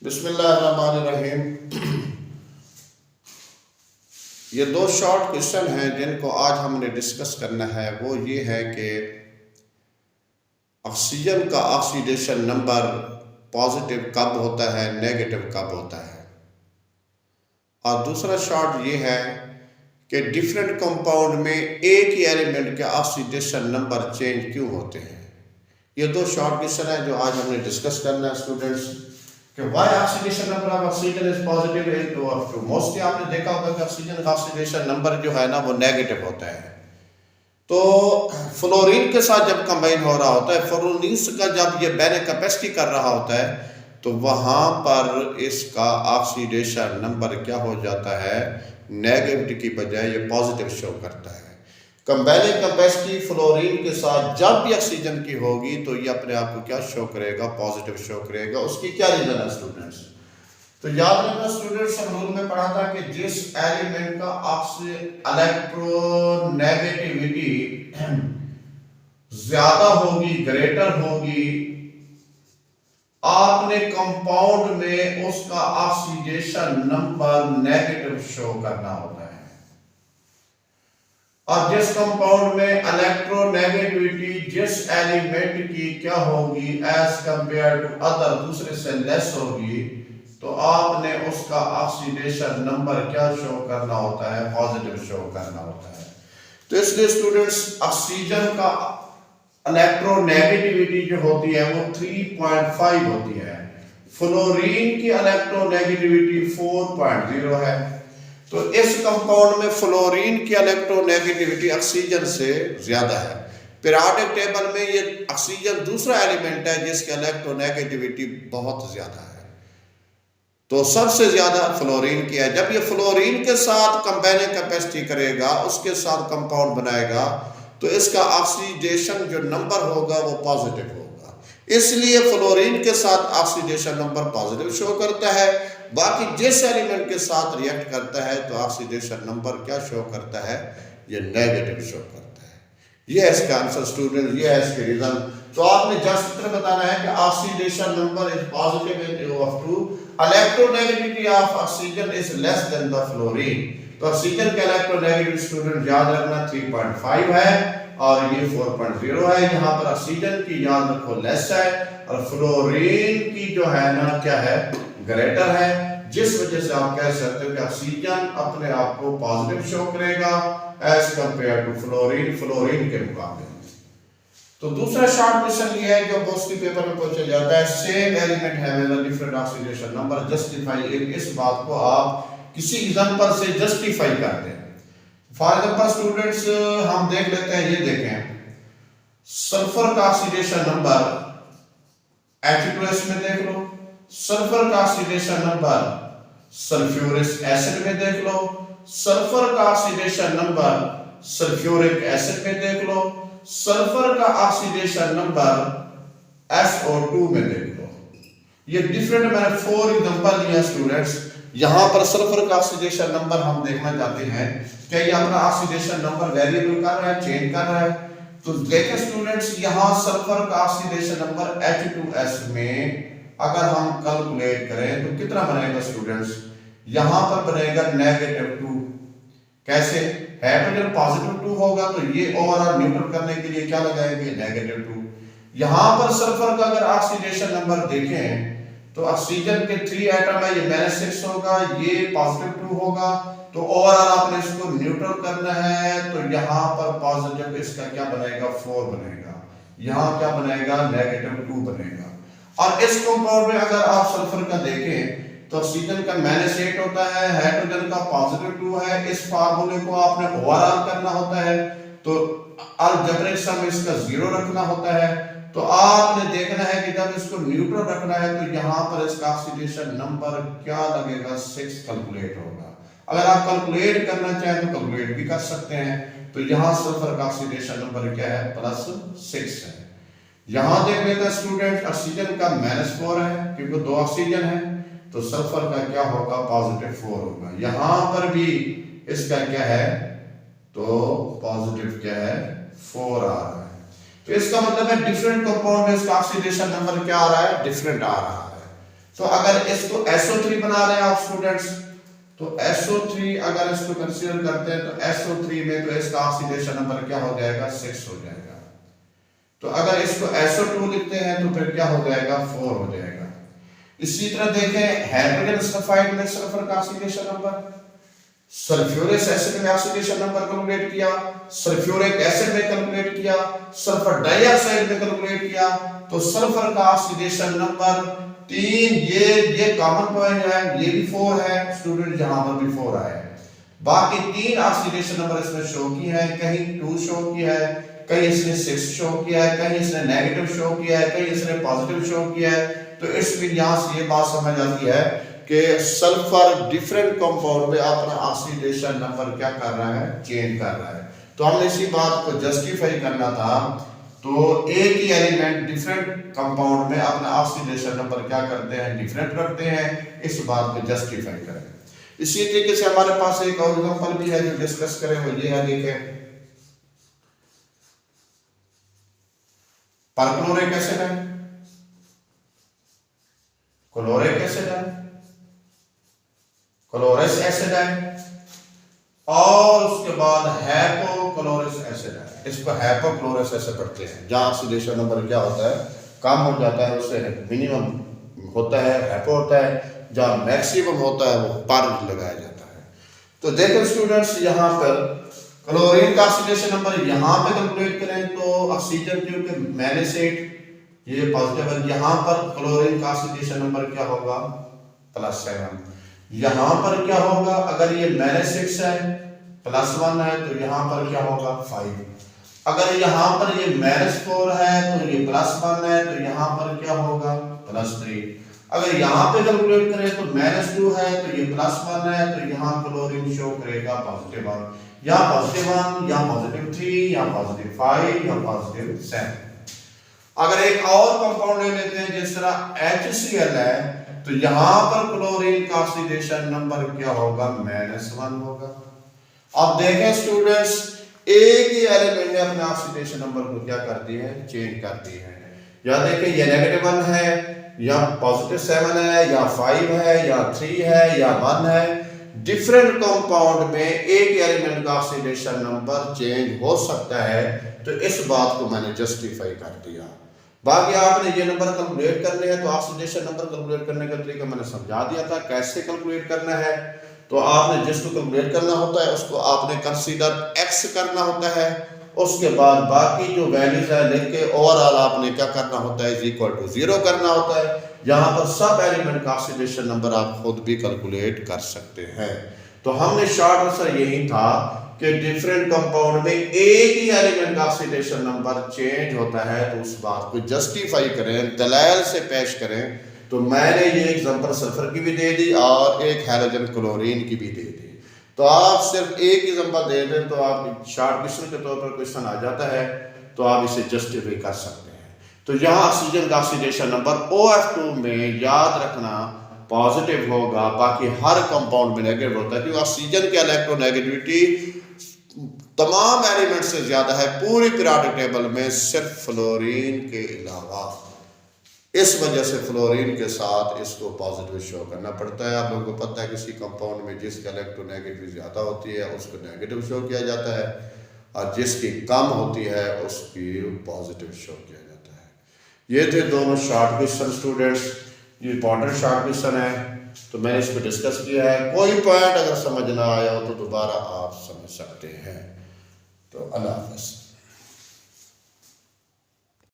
बिस्मिल्लाहिर्रहमानिर्रहीम। ये दो शॉर्ट क्वेश्चन हैं जिनको आज हमने डिस्कस करना है। वो ये है कि ऑक्सीजन का ऑक्सीडेशन नंबर पॉजिटिव कब होता है, नेगेटिव कब होता है। और दूसरा शॉर्ट ये है कि डिफरेंट कंपाउंड में एक ही एलिमेंट के ऑक्सीडेशन नंबर चेंज क्यों होते हैं। ये दो शॉर्ट क्वेश्चन है जो आज हमने डिस्कस करना है स्टूडेंट्स कि why oxidation number of oxygen is positive in two mostly आपने देखा होगा कि ऑक्सीजन का ऑक्सीडेशन नंबर जो है ना वो नेगेटिव होता है। तो फ्लोरीन के साथ जब कंबाइन हो रहा होता है, फ्लोरीन का जब ये बैरिंग कैपेसिटी कर रहा होता है तो वहां पर इसका ऑक्सीडेशन नंबर क्या हो जाता है, नेगेटिव की बजाय ये पॉजिटिव शो करता है। कंबाइनिंग कैपेसिटी फ्लोरीन के साथ जब भी ऑक्सीजन की होगी तो ये अपने आप को क्या शो करेगा, पॉजिटिव शो करेगा। उसकी क्या रीजन है स्टूडेंट्स? तो याद रखना स्टूडेंट्स, हम रूल में पढ़ा था कि जिस एलिमेंट का इलेक्ट्रोनेगेटिविटी ज्यादा होगी, ग्रेटर होगी, आपने कंपाउंड में उसका ऑक्सीडेशन नंबर नेगेटिव शो करना होता है। और जिस कंपाउंड में इलेक्ट्रोनेगेटिविटी जिस एलिमेंट की क्या होगी एज कंपेयर टू अदर, दूसरे से लेस होगी, तो आपने उसका ऑक्सीडेशन नंबर क्या शो करना होता है, पॉजिटिव शो करना होता है। तो इसलिए स्टूडेंट्स ऑक्सीजन का इलेक्ट्रोनेगेटिविटी जो होती है वो 3.5 होती है, फ्लोरीन की इलेक्ट्रोनेगेटिविटी 4.0 है। तो इस कंपाउंड में फ्लोरीन की इलेक्ट्रोनेगेटिविटी ऑक्सीजन से ज्यादा है। पीरियोडिक टेबल में ये ऑक्सीजन दूसरा एलिमेंट है जिसकी इलेक्ट्रोनेगेटिविटी बहुत ज्यादा है, तो सबसे ज्यादा फ्लोरीन की है। जब ये फ्लोरीन के साथ कंबाइनिंग कैपेसिटी करेगा, उसके साथ कंपाउंड बनाएगा, तो इसका ऑक्सीडेशन जो नंबर होगा वो पॉजिटिव होगा। इसलिए फ्लोरीन के साथ ऑक्सीडेशन नंबर पॉजिटिव शो करता है। बाकी जिस एलिमेंट के साथ रिएक्ट करता है तो ऑक्सीडेशन नंबर क्या शो करता है, ये नेगेटिव शो करता है। ये है इसका आंसर स्टूडेंट, ये है इसके रीजन। तो आपने जस्ट इतना बताना है कि oxidation number is positive in of two electronegativity of oxygen is less than the fluorine. तो ऑक्सीजन का इलेक्ट्रोनेगेटिविटी स्टूडेंट याद रखना 3.5 है और ये 4.0 है। यहाँ पर ऑक्सीजन की याद रखो लेस है और फ्लोरीन की जो है ना क्या है, ग्रेटर है, जिस वजह से आप कह सकते हो कि ऑक्सीजन अपने आप को पॉजिटिव शो करेगा as compare to fluorine, fluorine के मुकाबले। तो दूसरा शॉर्ट क्वेश्चन ये है जो मोस्टली पेपर में पूछा जाता है, same element having a different oxidation number justify. इस बात को आप किसी एग्जांपल से जस्टिफाई करते हैं। फॉर एग्जांपल स्टूडेंट्स हम देख लेते हैं, ये देखें सल्फर का ऑक्सीडेशन नंबर H2S में देख लो, सल्फर का ऑक्सीडेशन नंबर सल्फ्यूरिक एसिड में देख लो, सल्फर का ऑक्सीडेशन नंबर सल्फ्यूरिक एसिड में देख लो, सल्फर का ऑक्सीडेशन नंबर SO2 में देख लो। ये डिफरेंट मैंने 4 एग्जांपल लिए स्टूडेंट्स। यहां पर सल्फर का ऑक्सीडेशन नंबर हम देखना चाहते हैं कि ये अपना ऑक्सीडेशन नंबर वेरिएबल कर रहा है, चेंज कर रहा है। तो देखें स्टूडेंट्स, यहां सल्फर का ऑक्सीडेशन नंबर H2S में अगर हम कैलकुलेट करें तो कितना बनेगा स्टूडेंट्स? यहां पर बनेगा -2। कैसे? हाइड्रोजन पॉजिटिव 2 होगा तो ये ओवरऑल न्यूट्रल करने के लिए क्या लगाएंगे, -2। यहां पर सल्फर का अगर ऑक्सीडेशन नंबर देखें तो ऑक्सीजन के 3 एटम है, ये -6 होगा, ये +2 होगा, तो ओवरऑल आपने इसको न्यूट्रल करना है। तो यहाँ पर पॉजिटिव इसका क्या बनेगा, 4 बनेगा, यहाँ क्या बनेगा, -2 बनेगा। और इस कंपाउंड में अगर आप सल्फर का देखें तो ऑक्सीजन का -8 होता है, हाइड्रोजन का +2 है। इस फार्मूले को आपने ओवरऑल करना होता है तो अलजेब्रिक सम इसका 0 रखना होता है। तो आपने देखना है कि जब इसको न्यूट्रल रखना है तो यहाँ पर इसका ऑक्सीडेशन नंबर क्या लगेगा, 6 कैलकुलेट होगा। अगर आप कैलकुलेट करना चाहें तो कैलकुलेट भी कर सकते हैं। तो यहाँ सल्फर का ऑक्सीडेशन नंबर क्या है, +6 है। यहां देख लेते हैं स्टूडेंट, ऑक्सीजन का -4 है क्योंकि 2 ऑक्सीजन है, तो सल्फर का क्या होगा, +4 होगा। यहां पर भी इसका क्या है, तो पॉजिटिव क्या है, 4 आ रहा है। तो इसका मतलब है डिफरेंट कंपाउंड में इसका ऑक्सीडेशन नंबर क्या आ रहा है, डिफरेंट आ रहा है। तो अगर इसको SO3 बना रहे हैं आप स्टूडेंट्स, तो SO3 अगर इसको कंसीडर करते हैं तो SO3 में तो इसका ऑक्सीडेशन नंबर क्या हो जाएगा 6 हो जाएगा। तो अगर इसको SO2 लिखते हैं तो फिर क्या हो जाएगा 4 हो जाएगा। इसी तरह देखें हाइड्रोजन सल्फाइड में सल्फर का ऑक्सीडेशन नंबर, सल्फ्यूरिक एसिड में ऑक्सीडेशन नंबर कैलकुलेट किया, सल्फ्यूरिक एसिड में कैलकुलेट किया, सल्फर डाइऑक्साइड में कैलकुलेट किया, तो सल्फर का ऑक्सीडेशन नंबर 3, ये कॉमन पॉइंट है, ये भी 4 है स्टूडेंट, जहां पर भी 4 आए। बाकी 3 ऑक्सीडेशन नंबर इसमें शो की है, कहीं 2 शो किया है, कहीं इसने 6 शो किया है, कहीं इसने नेगेटिव शो किया है, कहीं इसने पॉजिटिव शो किया है। तो इसमें यहां से ये बात समझ आती है कि सल्फर डिफरेंट कंपाउंड में अपना ऑक्सीडेशन नंबर क्या कर रहा है, चेंज कर रहा है। तो हमने इसी बात को जस्टिफाई करना था, तो एक ही एलिमेंट डिफरेंट कंपाउंड में अपना ऑक्सीडेशन नंबर क्या करते हैं, डिफरेंट रखते हैं, इस बात को जस्टिफाई करें। इसी तरीके से हमारे पास एक और एग्जांपल भी है जो डिस्कस करें, वो ये है, देखें परक्लोरिक एसिड है, क्लोरिक एसिड है, क्लोरस एसिड है, और उसके बाद हाइपोक्लोरस एसिड है। इसको हाइपोक्लोरस एसिड पढ़ते हैं, जहां ऑक्सीडेशन नंबर क्या होता है, कम हो जाता है, उससे मिनिमम होता है, हाइपो होता है, जहां मैक्सिमम होता है वो पर लगाया जाता है। तो देखो स्टूडेंट्स, यहाँ पर क्लोरीन का ऑक्सीडेशन नंबर यहाँ पे कैलकुलेट करें तो ऑक्सीजन क्योंकि मैग्नेसेट ये पॉजिटिव है, यहाँ पर क्लोरीन का ऑक्सीडेशन नंबर क्या होगा +7। यहाँ पर क्या होगा, अगर ये -6 है +1 है तो यहाँ पर क्या होगा 5। अगर यहाँ पर ये -4 है तो ये +1 है तो यहाँ पर क्या होगा +3। अगर यहाँ पे कैलकुलेट करें तो -2 है तो ये +1 है तो यहाँ क्लोरीन शो करेगा +1, यहाँ +1, यहाँ +3, यहाँ +5, यहाँ +7। अगर एक और कंपाउंड ले लेते हैं जिस तरह HCl है, तो यहाँ पर क्लोरीन का ऑक्सीडेशन नंबर क्या होगा -1 होगा। अब देखें स्टूडेंट्स, एक ही एलिमेंट ने अपने ऑक्सीडेशन नंबर को क्या कर दिया है, चेंज कर दिया है। या देखें ये -1 है, या +7 है, या 5 है, या 3 है, या 1 है। डिफरेंट कंपाउंड में एक एलिमेंट का ऑक्सीडेशन नंबर चेंज हो सकता है, तो इस बात को मैंने जस्टिफाई कर दिया। बाकी आपने ये नंबर कैलकुलेट करने हैं, तो ऑक्सीडेशन नंबर कैलकुलेट करने का तरीका मैंने समझा दिया था कैसे कैलकुलेट करना है। तो आपने जिसको कैलकुलेट करना होता है उसको आपने कंसीडर x करना होता है, उसके बाद बाकी जो वैल्यूज है लिख के ओवरऑल आपने क्या करना होता है, =0 करना होता है। यहाँ पर सब एलिमेंट का ऑक्सीडेशन नंबर आप खुद भी कैलकुलेट कर सकते हैं। तो हमने शॉर्ट आंसर यही था कि डिफरेंट कंपाउंड में एक ही एलिमेंट का ऑक्सीडेशन नंबर चेंज होता है, तो उस बात को जस्टिफाई करें, दलाइल से पेश करें। तो मैंने ये एग्जांपल सल्फर की भी दे दी और एक हाइड्रोजन क्लोरीन की भी दे दी। तो आप सिर्फ एक एग्जांपल दे दें तो आप शॉर्ट क्वेश्चन के तौर पर क्वेश्चन आ जाता है, तो आप इसे जस्टिफाई कर सकते हैं। तो यहाँ ऑक्सीजन का ऑक्सीडेशन नंबर OF2 में याद रखना पॉजिटिव होगा, बाकी हर कंपाउंड में नेगेटिव होता है, क्योंकि ऑक्सीजन की इलेक्ट्रोनेगेटिविटी तमाम एलिमेंट से ज्यादा है पूरी पीरियोडिक टेबल में, सिर्फ फ्लोरीन के अलावा। इस वजह से फ्लोरीन के साथ इसको पॉजिटिव शो करना पड़ता है। आप लोगों को पता है किसी कंपाउंड में जिसकी इलेक्ट्रोनेगेटिविटी ज्यादा होती है उसको नेगेटिव शो किया जाता है, और जिसकी कम होती है उसकी पॉजिटिव शो किया जाता है। ये थे दोनों शॉर्ट क्वेश्चन स्टूडेंट्स, ये इंपॉर्टेंट शॉर्ट क्वेश्चन है, तो मैंने इसको डिस्कस किया है। कोई पॉइंट अगर समझ ना आया हो तो दोबारा आप समझ सकते हैं। तो अल्लाह हाफ़िज़।